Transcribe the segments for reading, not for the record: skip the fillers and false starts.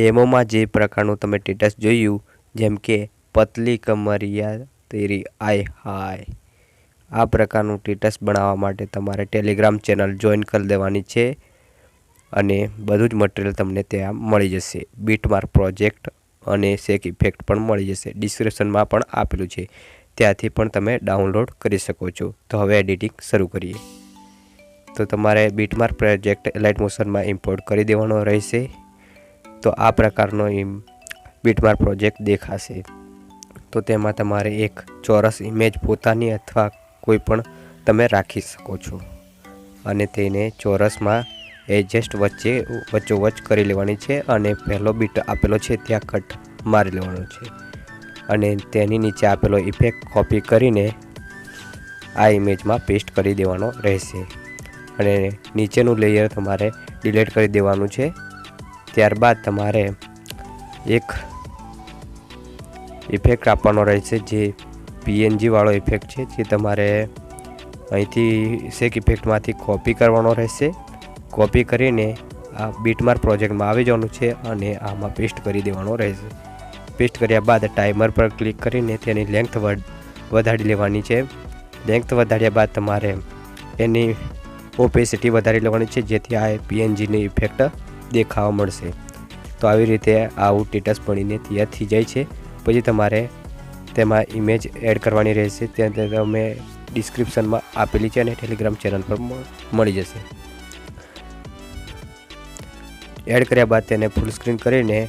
ડેમોમાં જે પ્રકારનું તમે સ્ટેટસ જોયું, જેમ કે પતલી કમરિયા તેરી આય હાય, આ પ્રકારનું સ્ટેટસ બનાવવા માટે તમારે ટેલિગ્રામ ચેનલ જોઈન કરી દેવાની છે અને બધું જ મટીરિયલ તમને ત્યાં મળી જશે. બીટમાર્ક પ્રોજેક્ટ અને શેક ઇફેક્ટ પણ મળી જશે. ડિસ્ક્રિપ્શનમાં પણ આપેલું છે, ત્યાંથી પણ તમે ડાઉનલોડ કરી શકો છો. તો હવે એડિટિંગ શરૂ કરીએ. તો તમારે બીટમાર્ક પ્રોજેક્ટ એલાઇટ મોશનમાં ઇમ્પોર્ટ કરી દેવાનો રહેશે. તો આ પ્રકારનો બીટમાર્ક પ્રોજેક્ટ દેખાશે. તો તેમાં તમારે એક ચોરસ ઇમેજ પોતાની અથવા કોઈ પણ તમે રાખી શકો છો અને તેને ચોરસમાં એડજસ્ટ વચ્ચોવચ્ચ કરી લેવાની છે અને પહેલો બીટ આપેલો છે ત્યાં કટ મારી લેવાનો છે અને તેની નીચે આપેલો ઇફેક્ટ કોપી કરીને આ ઇમેજમાં પેસ્ટ કરી દેવાનો રહેશે અને નીચેનું લેયર તમારે ડિલીટ કરી દેવાનું છે. ત્યારબાદ તમારે એક ઇફેક્ટ આપવાનો રહેશે જે PNG વાળો ઇફેક્ટ છે, જે તમારે અહીંથી શેક ઇફેક્ટમાંથી કોપી કરવાનો રહેશે. કોપી કરીને આ બીટમાર્ક પ્રોજેક્ટમાં આવી જવાનું છે અને આમાં પેસ્ટ કરી દેવાનો રહેશે. પેસ્ટ કર્યા બાદ ટાઈમર પર ક્લિક કરીને તેની લેન્થ વધારી લેવાની છે. લેન્થ વધાર્યા બાદ તમારે એની ઓપેસિટી વધારી લેવાની છે, જેથી આ PNGની ઇફેક્ટ દેખાવા મળશે. તો આવી રીતે આવું સ્ટેટસ બનીને તૈયાર થઈ જાય છે. પછી તમારે તેમાં ઇમેજ એડ કરવાની રહેશે. ત્યાં તમે ડિસ્ક્રિપ્શનમાં આપેલી છે અને ટેલિગ્રામ ચેનલ પર મળી જશે. એડ કર્યા બાદ તેને ફૂલ સ્ક્રીન કરીને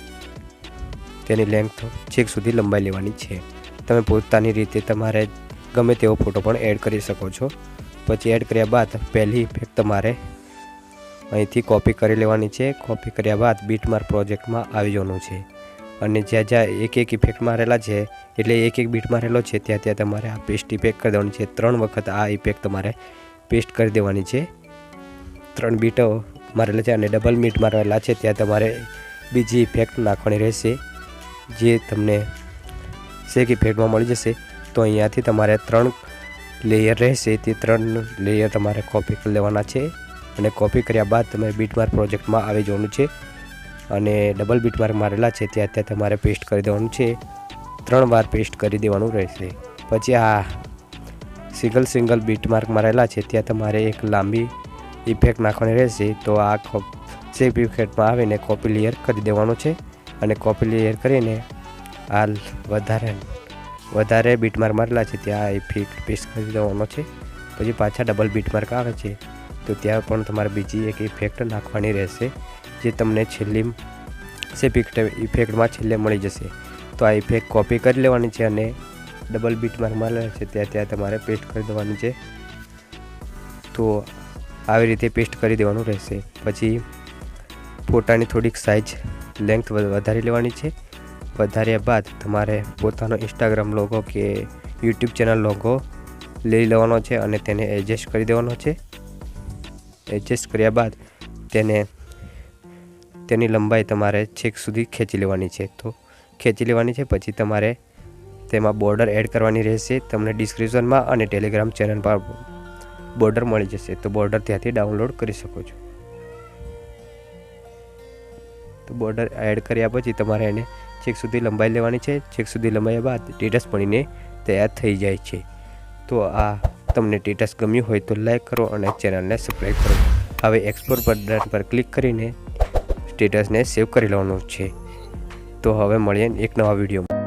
તેની લેન્થ છેક સુધી લંબાઈ લેવાની છે. તમે પોતાની રીતે તમારે ગમે તેવો ફોટો પણ એડ કરી શકો છો. પછી એડ કર્યા બાદ પહેલી ઇફેક્ટ તમારે અહીંથી કોપી કરી લેવાની છે. કોપી કર્યા બાદ બીટમાર્ક પ્રોજેક્ટમાં આવી જવાનું છે અને જ્યાં એક ઇફેક્ટ મારેલા છે, એટલે એક બીટ મારેલો છે, ત્યાં તમારે આ પેસ્ટ ઇફેક્ટ કરી દેવાની છે. 3 વખત આ ઇફેક્ટ તમારે પેસ્ટ કરી દેવાની છે. 3 બીટો મારેલા છે અને ડબલ બીટ મારેલા છે, ત્યાં તમારે બીજી ઇફેક્ટ નાખવાની રહેશે, જે તમને શેક ઇફેક્ટમાં મળી જશે. તો અહીંયાથી તમારે 3 લેયર રહેશે, તે 3 લેયર તમારે કોપી કરી લેવાના છે અને કોપી કર્યા બાદ તમે બીટમાર્ક પ્રોજેક્ટમાં આવી જવાનું છે અને ડબલ બીટમાર્ક મારેલા છે ત્યાં તમારે પેસ્ટ કરી દેવાનું છે. 3 વાર પેસ્ટ કરી દેવાનું રહેશે. પછી આ સિંગલ બીટમાર્ક મારેલા છે ત્યાં તમારે એક લાંબી ઇફેક્ટ નાખવાની રહેશે. તો આ શેપ ઇફેક્ટમાં આવીને કોપી લેયર કરી દેવાનો છે અને કોપી લેયર કરીને આ વધારે બીટમાર્ક મારેલા છે ત્યાં ઇફેક્ટ પેસ્ટ કરી દેવાનો છે. પછી પાછા ડબલ બીટમાર્ક આવે છે તો ત્યાં પણ તમારે બીજી એક ઇફેક્ટ નાખવાની રહેશે, જે તમને છેલ્લી શેપ ઇફેક્ટમાં છેલ્લે મળી જશે. તો આ ઇફેક્ટ કોપી કરી લેવાની છે અને ડબલ બીટમાર્ક મારેલા છે ત્યાં તમારે પેસ્ટ કરી દેવાની છે. તો આવી રીતે પેસ્ટ કરી દેવાનું રહેશે. પછી ફોટાની થોડીક સાઇઝ લેન્થ વધારી લેવાની છે. વધાર્યા બાદ તમારે પોતાનો ઇન્સ્ટાગ્રામ લોગો કે યુટ્યુબ ચેનલ લોગો લઈ લેવાનો છે અને તેને એડજસ્ટ કરી દેવાનો છે. એડજસ્ટ કર્યા બાદ તેની લંબાઈ તમારે છેક સુધી ખેંચી લેવાની છે. તો ખેંચી લેવાની છે. પછી તમારે તેમાં બોર્ડર એડ કરવાની રહેશે. તમને ડિસ્ક્રિપ્શનમાં અને ટેલિગ્રામ ચેનલ પર બોર્ડર મળી જશે, તો બોર્ડર ત્યાંથી ડાઉનલોડ કરી શકો છો. તો બોર્ડર એડ કર્યા પછી તમારે એને છેક સુધી લંબાઈ લેવાની છે. છેક સુધી લંબાયા બાદ સ્ટેટસ બનીને તૈયાર થઈ જાય છે. તો આ તમને સ્ટેટસ ગમ્યું હોય તો લાઈક કરો અને ચેનલને સબસ્ક્રાઈબ કરો. હવે એક્સપોર્ટ બટન પર ક્લિક કરીને સ્ટેટસને સેવ કરી લેવાનું છે. તો હવે મળીએ એક નવા વિડીયોમાં.